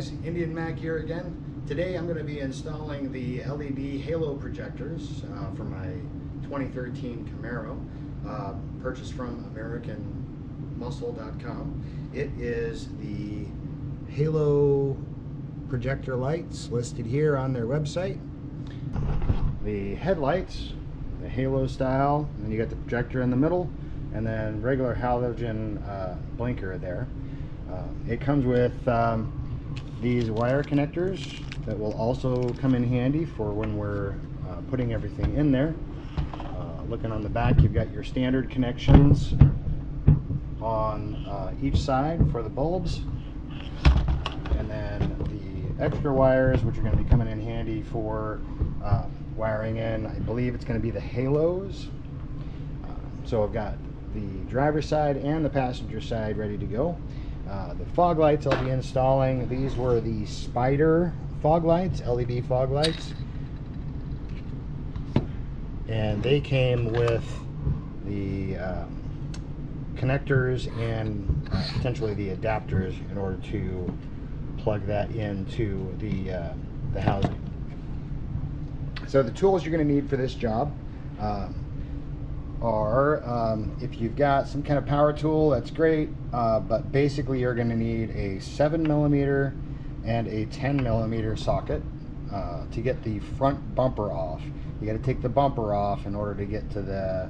guys, Indian Mac here again. Today I'm going to be installing the LED halo projectors for my 2013 Camaro, purchased from AmericanMuscle.com. It is the halo projector lights listed here on their website. The headlights, the halo style, and then you got the projector in the middle, and then regular halogen blinker there. It comes with these wire connectors that will also come in handy for when we're putting everything in there. Looking on the back, you've got your standard connections on each side for the bulbs, and then the extra wires, which are going to be coming in handy for wiring in, I believe it's going to be the halos. So I've got the driver's side and the passenger side ready to go. The fog lights I'll be installing, these were the Spider fog lights, LED fog lights, and they came with the connectors and potentially the adapters in order to plug that into the housing. So the tools you're going to need for this job are, if you've got some kind of power tool, that's great, but basically you're going to need a 7mm and a 10mm socket to get the front bumper off. You got to take the bumper off in order to get to the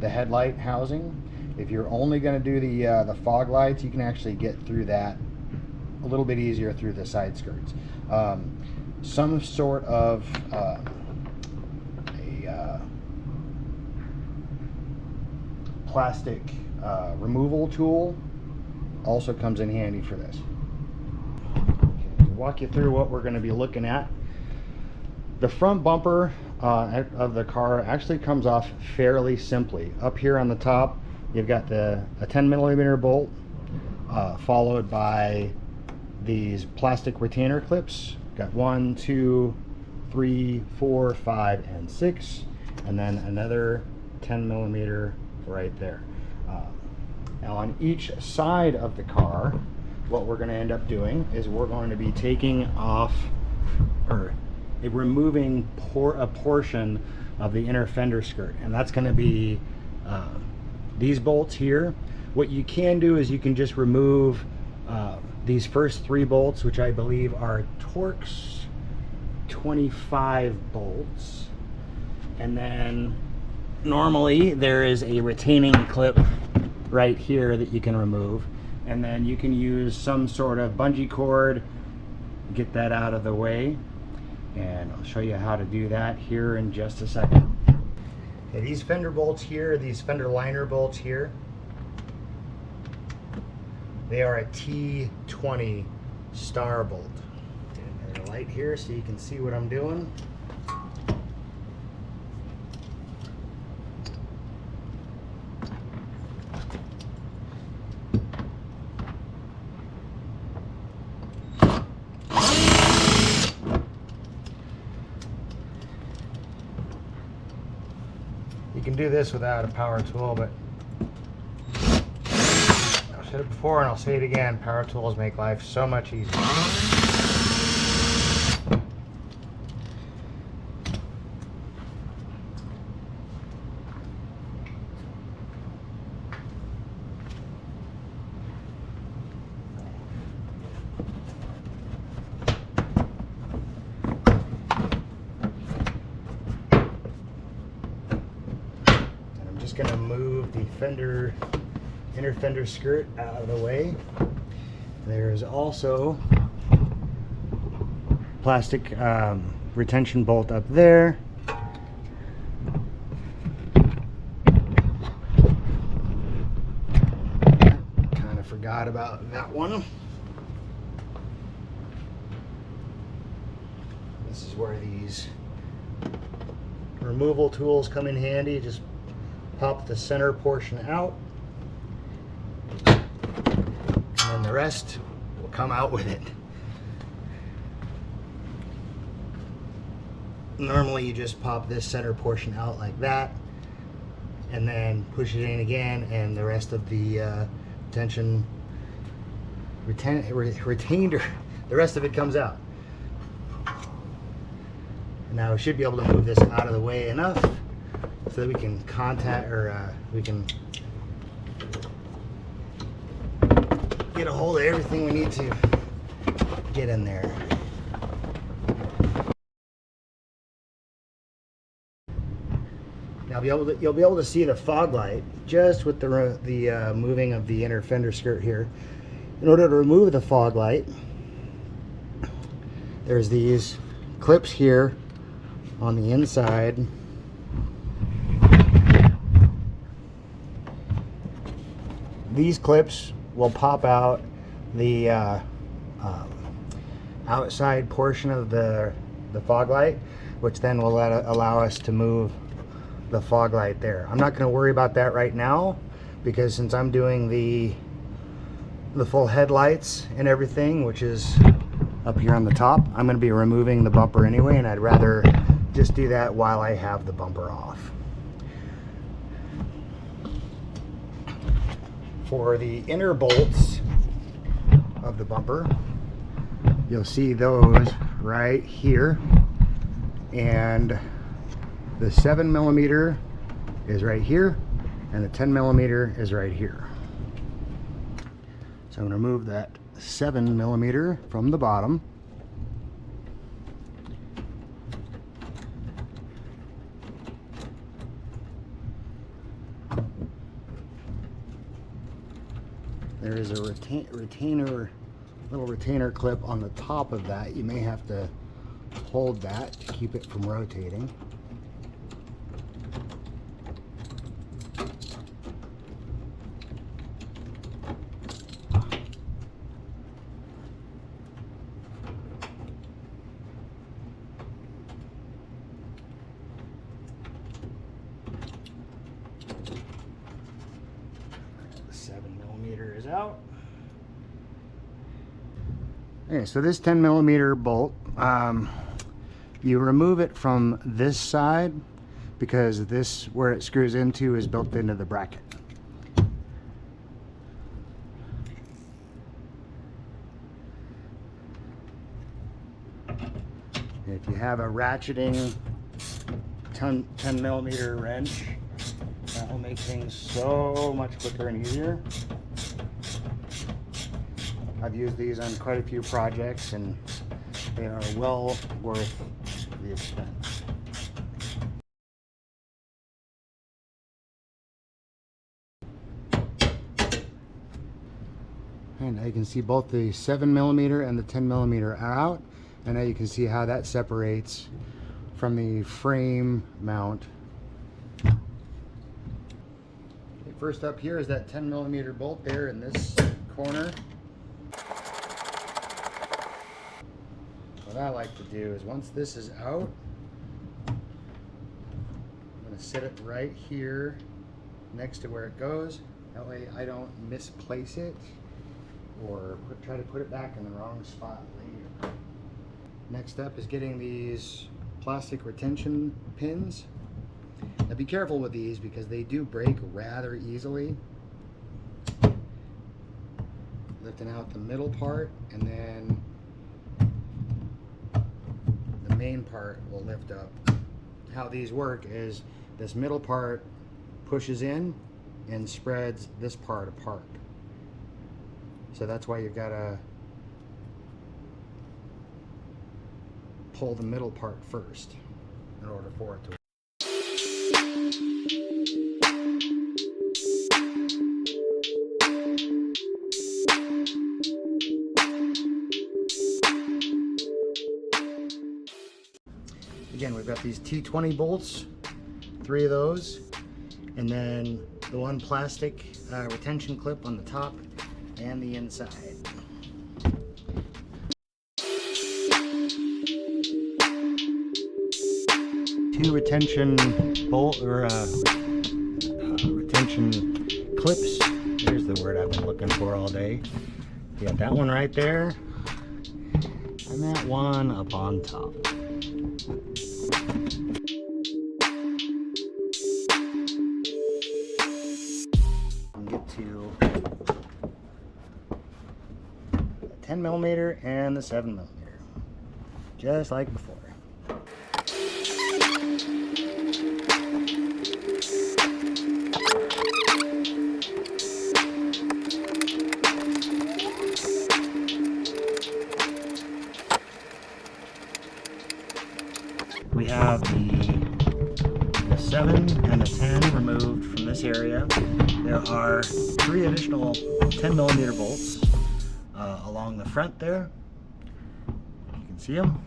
headlight housing. If you're only going to do the fog lights, you can actually get through that a little bit easier through the side skirts. Some sort of plastic removal tool also comes in handy for this. Okay, to walk you through what we're going to be looking at, the front bumper of the car actually comes off fairly simply. Up here on the top, you've got a 10mm bolt, followed by these plastic retainer clips. Got 1, 2, 3, 4, 5, and 6, and then another 10mm right there. Now on each side of the car, what we're going to end up doing is we're going to be taking off, or removing a portion of the inner fender skirt, and that's going to be these bolts here. What you can do is you can just remove these first 3 bolts, which I believe are Torx 25 bolts, and then normally there is a retaining clip right here that you can remove, and then you can use some sort of bungee cord, get that out of the way, and I'll show you how to do that here in just a second. Okay, these fender bolts here, these fender liner bolts here, they are a T20 star bolt. There's a light here so you can see what I'm doing. You can do this without a power tool, but I've said it before and I'll say it again, power tools make life so much easier. Going to move the inner fender skirt out of the way. There's also plastic retention bolt up there. Kind of forgot about that one. This is where these removal tools come in handy. Just pop the center portion out, and then the rest will come out with it. Normally you just pop this center portion out like that, and then push it in again, and the rest of the tension retainer, the rest of it comes out. And now we should be able to move this out of the way enough so that we can we can get a hold of everything we need to get in there. Now you'll be able to see the fog light just with the moving of the inner fender skirt here. In order to remove the fog light, there's these clips here on the inside. These clips will pop out the outside portion of the fog light, which then will allow us to move the fog light there. I'm not going to worry about that right now, because since I'm doing the full headlights and everything, which is up here on the top, I'm going to be removing the bumper anyway, and I'd rather just do that while I have the bumper off. For the inner bolts of the bumper, you'll see those right here, and the 7mm is right here, and the 10mm is right here. So I'm going to remove that 7mm from the bottom. There is a little retainer clip on the top of that. You may have to hold that to keep it from rotating. Is out. Okay, so this 10mm bolt, you remove it from this side because this, where it screws into, is built into the bracket. If you have a ratcheting 10mm wrench, that will make things so much quicker and easier. I've used these on quite a few projects, and they are well worth the expense. And now you can see both the 7mm and the 10mm are out, and now you can see how that separates from the frame mount. Okay, first up here is that 10mm bolt there in this corner. What I like to do is, once this is out, I'm going to set it right here next to where it goes. That way I don't misplace it or try to put it back in the wrong spot later. Next up is getting these plastic retention pins. Now be careful with these because they do break rather easily. Lifting out the middle part, and then the main part will lift up. How these work is this middle part pushes in and spreads this part apart. So that's why you've got to pull the middle part first in order for it to work. Again, we've got these T20 bolts, 3 of those, and then the one plastic retention clip on the top and the inside. Two retention bolt or retention clips. There's the word I've been looking for all day. You got that one right there, and that one up on top. Get to 10mm and the 7mm, just like before. We have the 7 and the 10 removed from this area. There are 3 additional 10mm bolts along the front there. You can see them.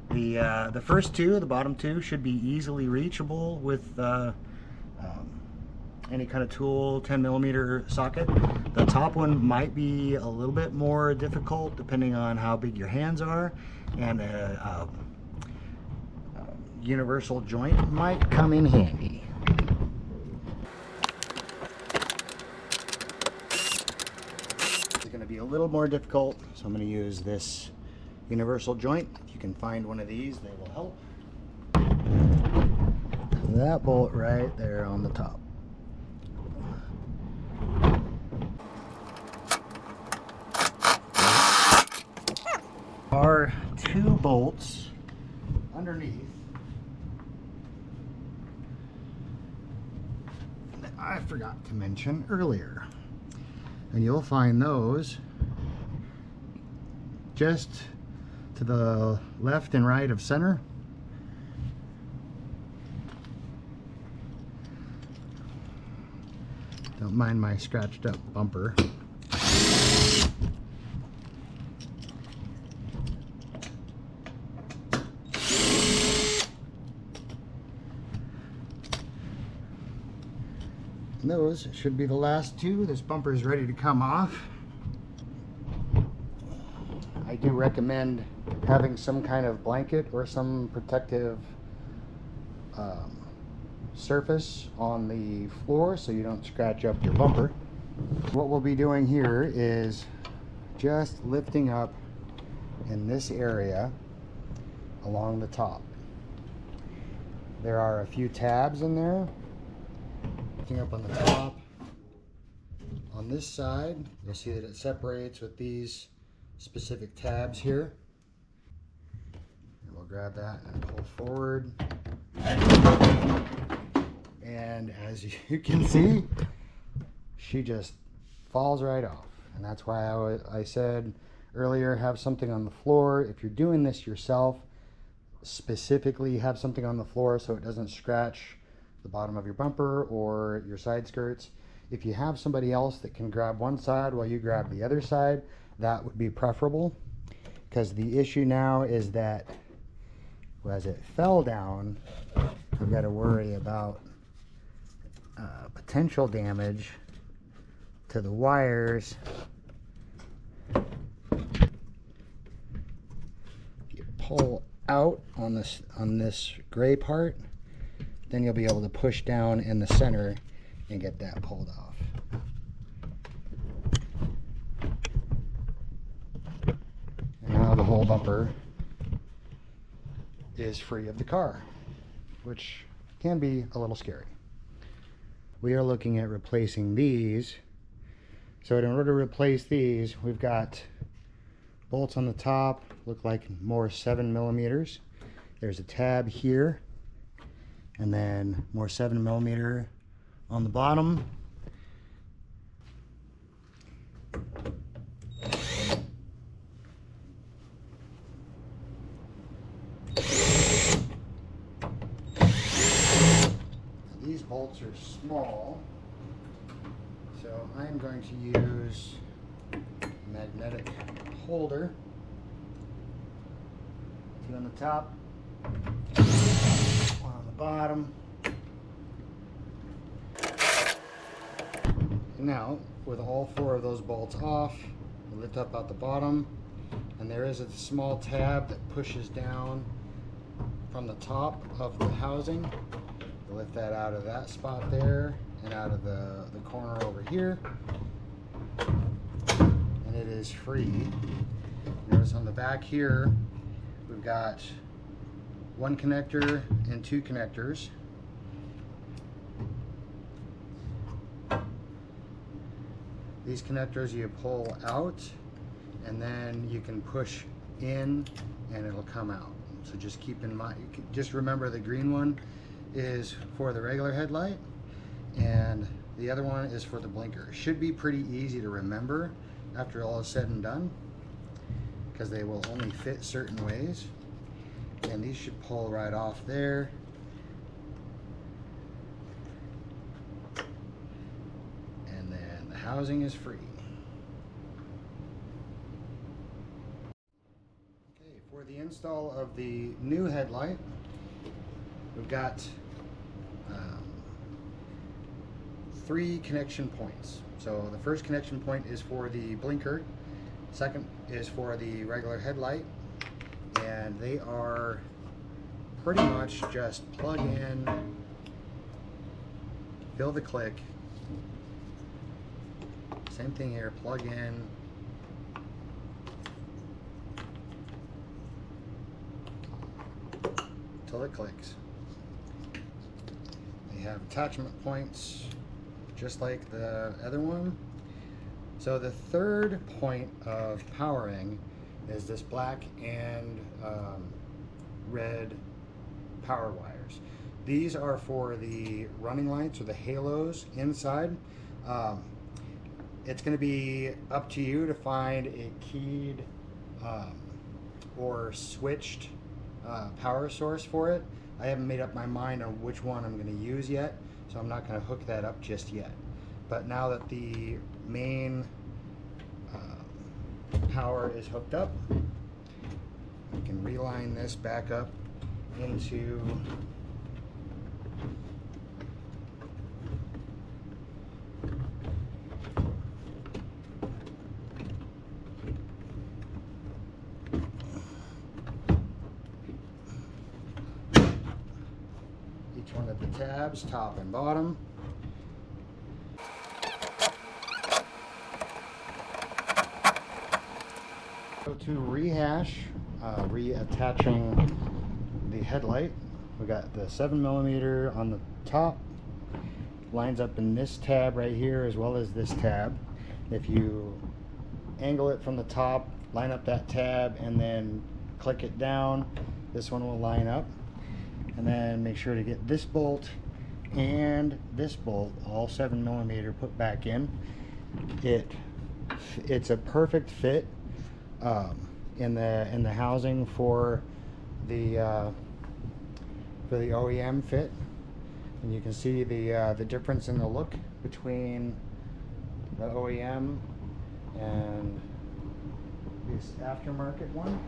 The first 2, the bottom 2, should be easily reachable with any kind of tool, 10mm socket. The top one might be a little bit more difficult depending on how big your hands are, and universal joint might come in handy. It's going to be a little more difficult, so I'm going to use this universal joint. If you can find one of these, they will help. That bolt right there on the top. There are 2 bolts underneath that I forgot to mention earlier, and you'll find those just to the left and right of center. Don't mind my scratched up bumper. And those should be the last 2. This bumper is ready to come off. I do recommend having some kind of blanket or some protective surface on the floor so you don't scratch up your bumper. What we'll be doing here is just lifting up in this area along the top. There are a few tabs in there. Lifting up on the top. On this side, you'll see that it separates with these specific tabs here. And we'll grab that and pull forward. And as you can see, she just falls right off. And that's why I said earlier, have something on the floor. If you're doing this yourself, specifically have something on the floor so it doesn't scratch the bottom of your bumper or your side skirts. If you have somebody else that can grab one side while you grab the other side, that would be preferable, because the issue now is that as it fell down, we've got to worry about potential damage to the wires. If you pull out on this gray part, then you'll be able to push down in the center and get that pulled off. And now the whole bumper is free of the car, which can be a little scary. We are looking at replacing these. So in order to replace these, we've got bolts on the top, look like more 7mm. There's a tab here, and then more 7mm on the bottom. These bolts are small, so I'm going to use a magnetic holder. 2 on the top, 1 on the bottom. Now, with all 4 of those bolts off, we lift up at the bottom, and there is a small tab that pushes down from the top of the housing. You lift that out of that spot there and out of the corner over here, and it is free. Notice on the back here, we've got 1 connector and 2 connectors. These connectors you pull out, and then you can push in and it'll come out. So just keep in mind, just remember the green one is for the regular headlight and the other one is for the blinker. Should be pretty easy to remember after all is said and done, because they will only fit certain ways. And these should pull right off there. And then the housing is free. Okay, for the install of the new headlight, we've got 3 connection points. So the first connection point is for the blinker, second is for the regular headlight, and they are pretty much just plug in, feel the click, same thing here, plug in, till it clicks. They have attachment points just like the other one. So the third point of powering is this black and red power wires. These are for the running lights or the halos inside. It's going to be up to you to find a keyed or switched power source for it. I haven't made up my mind on which one I'm going to use yet, so I'm not going to hook that up just yet. But now that the main power is hooked up, we can reline this back up into each one of the tabs, top and bottom. So to rehash, reattaching the headlight, we got the 7mm on the top, lines up in this tab right here as well as this tab. If you angle it from the top, line up that tab, and then click it down, this one will line up. And then make sure to get this bolt and this bolt, all 7mm, put back in. It's a perfect fit in the housing for the OEM fit, and you can see the difference in the look between the OEM and this aftermarket one.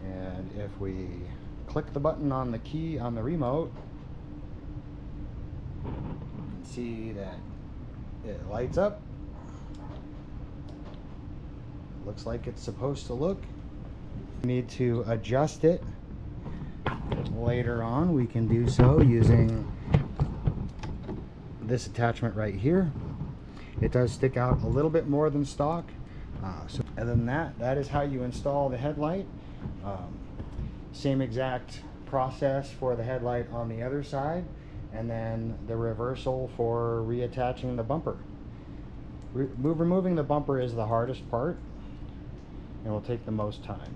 And if we click the button on the key on the remote, you can see that it lights up. Looks like it's supposed to look. We need to adjust it later on. We can do so using this attachment right here. It does stick out a little bit more than stock. So other than that, that is how you install the headlight. Same exact process for the headlight on the other side, and then the reversal for reattaching the bumper. Removing the bumper is the hardest part and will take the most time.